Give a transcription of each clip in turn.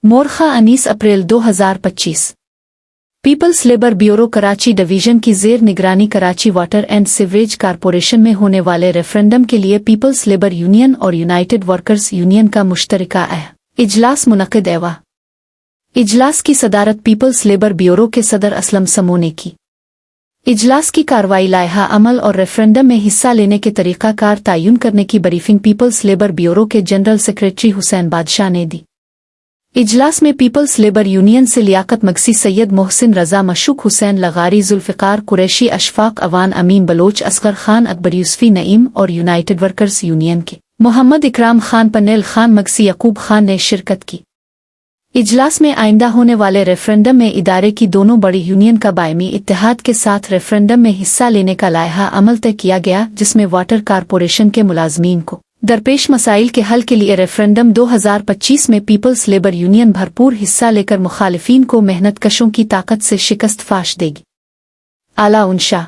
मोरखा 19 April 2025। People's labour bureau Karachi division की ज़ेर निगरानी Karachi water and sewerage corporation में होने वाले रेफरेंडम के लिए पीपल्स लेबर यूनियन और यूनाइटेड वर्कर्स यूनियन का मुश्तरका इजलास मुनक़िद एवा। इजलास की सदारत पीपल्स लेबर ब्यूरो के सदर असलम समो ने की। इजलास की कार्रवाई लायहा अमल और रेफरेंडम में हिस्सा लेने के तरीक़ाकार तयन करने की ब्रीफिंग पीपल्स लेबर ब्यूरो के जनरल सेक्रेटरी हुसैन बादशाह ने दी। इजलास में पीपल्स लेबर यूनियन से लियाकत मगसी, सैयद मोहसिन रजा, मशूक हुसैन लगारी, जुल्फ़िकार कुरैशी, अशफाक अवान, अमीन बलोच, असगर खान, अकबर यूसुफ़ी, नईम और यूनाइटेड वर्कर्स यूनियन के मोहम्मद इकराम खान, पन्नेल खान, मगसी, यकूब खान ने शिरकत की। इजलास में आइंदा होने वाले रेफरेंडम में इदारे की दोनों बड़ी यूनियन का बायमी इत्तेहाद के साथ रेफरेंडम में हिस्सा लेने का लायहा अमल तय किया गया, जिसमें वाटर कारपोरेशन के मुलाजमीन को दरपेश मसाइल के हल के लिए रेफरेंडम 2025 में पीपल्स लेबर यूनियन भरपूर हिस्सा लेकर मुखालिफिन को मेहनत कशों की ताकत से शिकस्त फाश देगी। आला उनशा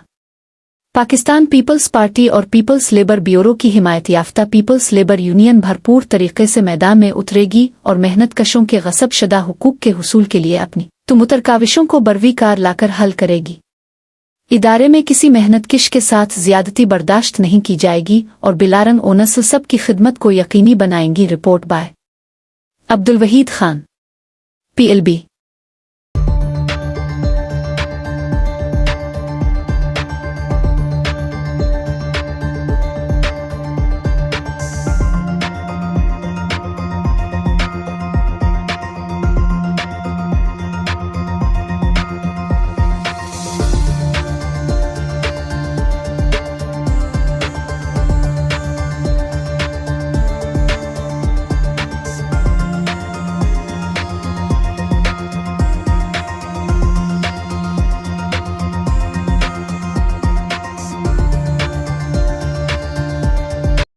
पाकिस्तान पीपल्स पार्टी और पीपल्स लेबर ब्यूरो की हिमायत याफ्ता पीपल्स लेबर यूनियन भरपूर तरीके से मैदान में उतरेगी और मेहनत कशों के गसब शुदा हुकूक के हुसूल के लिए अपनी मुतरकाविशों को बरवी कार लाकर हल करेगी। इदारे में किसी मेहनतकश के साथ ज्यादती बर्दाश्त नहीं की जाएगी और बिलारंग ओनस सब की खिदमत को यकीनी बनाएंगी। Report by Abdul Waheed Khan, PLB।